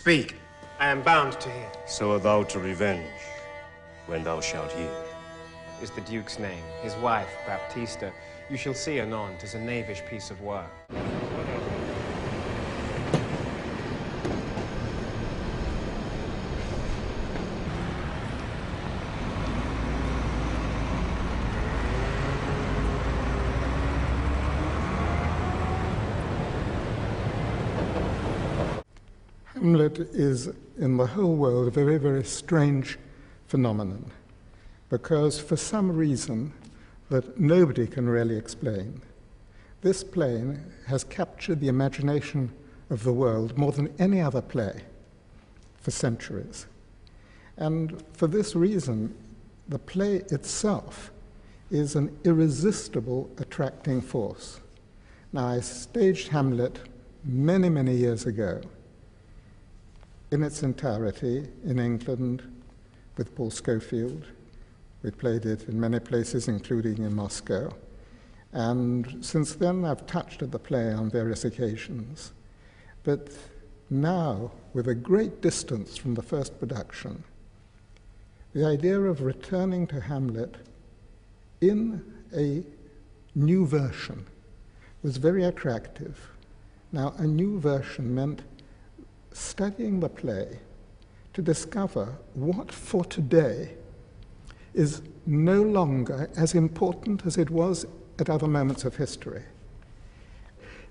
Speak. I am bound to hear. So art thou to revenge when thou shalt hear. Is the Duke's name, his wife, Baptista. You shall see anon, 'tis a knavish piece of work. Hamlet is, in the whole world, a very, very strange phenomenon, because for some reason that nobody can really explain, this play has captured the imagination of the world more than any other play for centuries. And for this reason, the play itself is an irresistible attracting force. Now, I staged Hamlet many, many years ago in its entirety in England with Paul Schofield. We played it in many places, including in Moscow. And since then, I've touched at the play on various occasions. But now, with a great distance from the first production, the idea of returning to Hamlet in a new version was very attractive. Now, a new version meant studying the play to discover what for today is no longer as important as it was at other moments of history.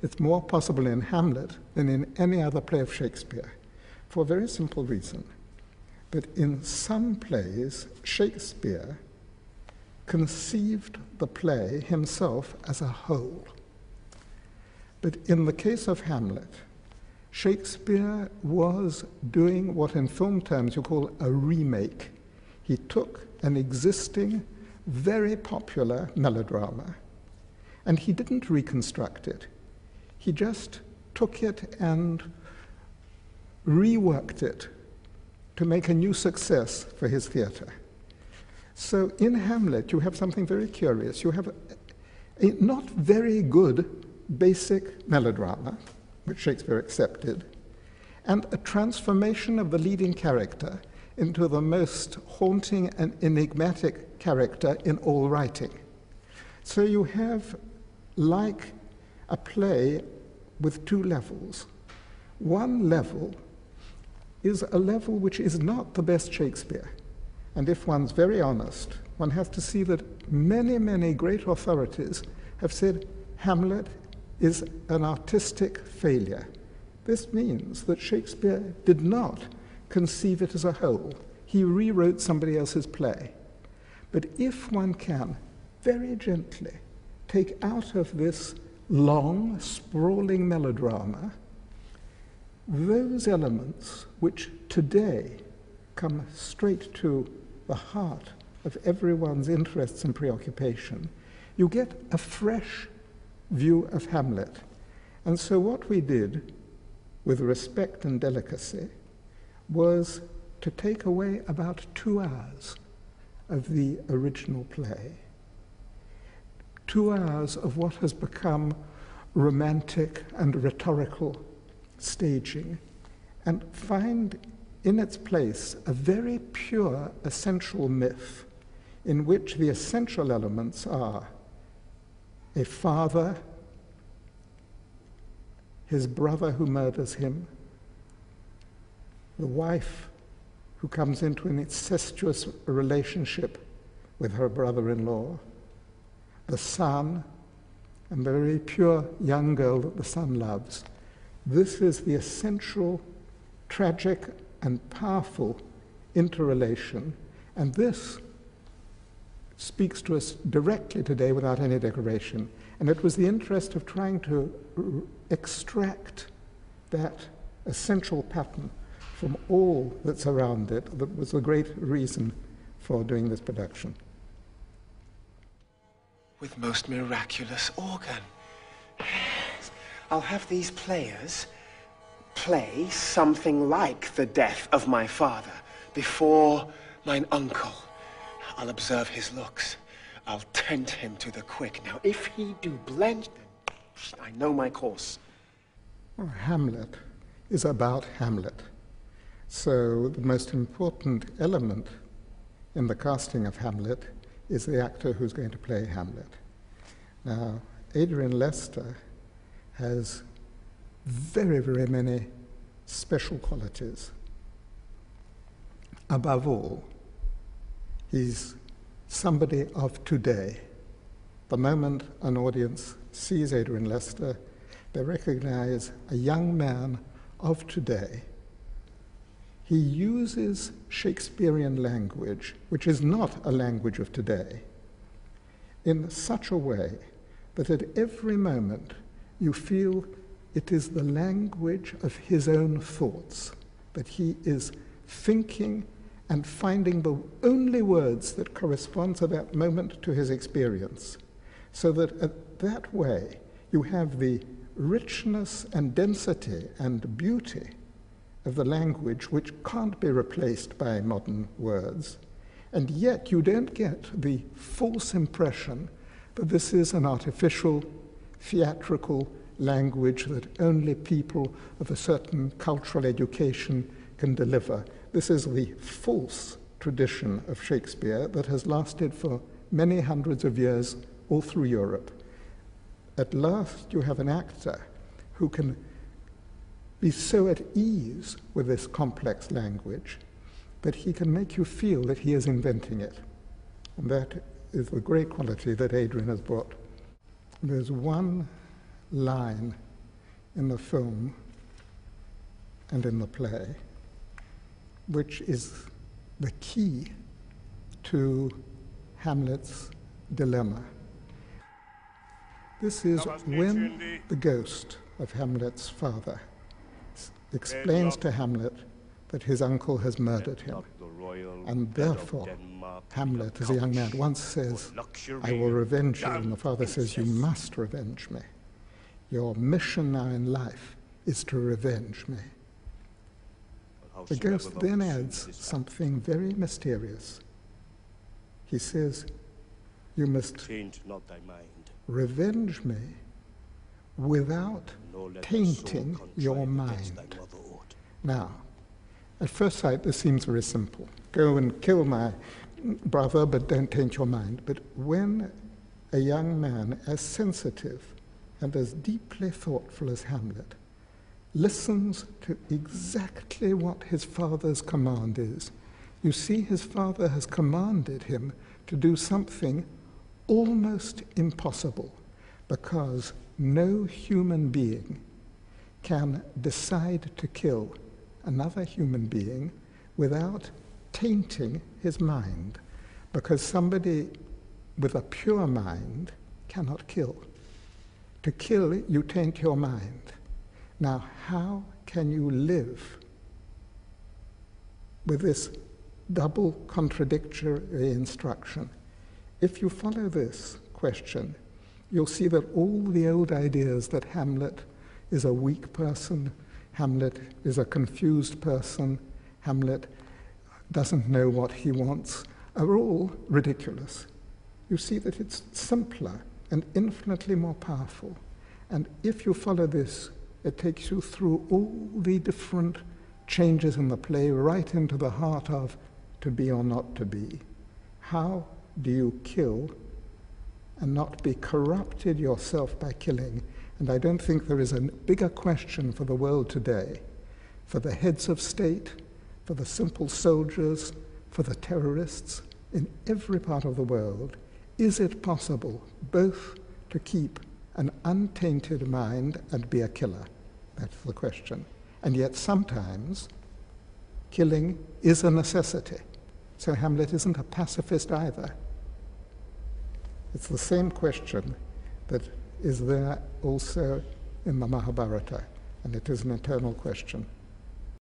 It's more possible in Hamlet than in any other play of Shakespeare, for a very simple reason. But in some plays, Shakespeare conceived the play himself as a whole. But in the case of Hamlet, Shakespeare was doing what in film terms you call a remake. He took an existing, very popular melodrama, and he didn't reconstruct it. He just took it and reworked it to make a new success for his theatre. So in Hamlet, you have something very curious. You have a not very good basic melodrama, which Shakespeare accepted, and a transformation of the leading character into the most haunting and enigmatic character in all writing. So you have like a play with two levels. One level is a level which is not the best Shakespeare. And if one's very honest, one has to see that many, many great authorities have said Hamlet is an artistic failure. This means that Shakespeare did not conceive it as a whole. He rewrote somebody else's play. But if one can, very gently, take out of this long, sprawling melodrama those elements which today come straight to the heart of everyone's interests and preoccupation, you get a fresh view of Hamlet. And so what we did, with respect and delicacy, was to take away about 2 hours of the original play. 2 hours of what has become romantic and rhetorical staging, and find in its place a very pure essential myth in which the essential elements are a father, his brother who murders him, the wife who comes into an incestuous relationship with her brother-in-law, the son, and the very pure young girl that the son loves. This is the essential, tragic, and powerful interrelation, and this speaks to us directly today without any decoration. And it was the interest of trying to extract that essential pattern from all that's around it that was the great reason for doing this production. With most miraculous organ. Yes. I'll have these players play something like the death of my father before mine uncle. I'll observe his looks. I'll tempt him to the quick. Now, if he do blend, then I know my course. Well, Hamlet is about Hamlet. So the most important element in the casting of Hamlet is the actor who's going to play Hamlet. Now, Adrian Lester has very, very many special qualities. Above all, he's somebody of today. The moment an audience sees Adrian Lester, they recognize a young man of today. He uses Shakespearean language, which is not a language of today, in such a way that at every moment you feel it is the language of his own thoughts, that he is thinking and finding the only words that correspond to that moment to his experience, so that at that way you have the richness and density and beauty of the language which can't be replaced by modern words, and yet you don't get the false impression that this is an artificial, theatrical language that only people of a certain cultural education can deliver. This is the false tradition of Shakespeare that has lasted for many hundreds of years all through Europe. At last you have an actor who can be so at ease with this complex language that he can make you feel that he is inventing it. And that is the great quality that Adrian has brought. There's one line in the film and in the play which is the key to Hamlet's dilemma. This is when the ghost of Hamlet's father explains to Hamlet that his uncle has murdered him. And therefore, Hamlet, as a young man, once says, "I will revenge you," and the father says, "You must revenge me. Your mission now in life is to revenge me." The ghost then adds something very mysterious. He says, "You must revenge me without tainting your mind." Now, at first sight, this seems very simple. Go and kill my brother, but don't taint your mind. But when a young man as sensitive and as deeply thoughtful as Hamlet listens to exactly what his father's command is, you see his father has commanded him to do something almost impossible, because no human being can decide to kill another human being without tainting his mind, because somebody with a pure mind cannot kill. To kill, you taint your mind. Now, how can you live with this double contradictory instruction? If you follow this question, you'll see that all the old ideas that Hamlet is a weak person, Hamlet is a confused person, Hamlet doesn't know what he wants, are all ridiculous. You see that it's simpler and infinitely more powerful. And if you follow this, it takes you through all the different changes in the play, right into the heart of to be or not to be. How do you kill and not be corrupted yourself by killing? And I don't think there is a bigger question for the world today, for the heads of state, for the simple soldiers, for the terrorists in every part of the world. Is it possible both to keep an untainted mind and be a killer? That's the question. And yet sometimes killing is a necessity. So Hamlet isn't a pacifist either. It's the same question that is there also in the Mahabharata, and it is an eternal question.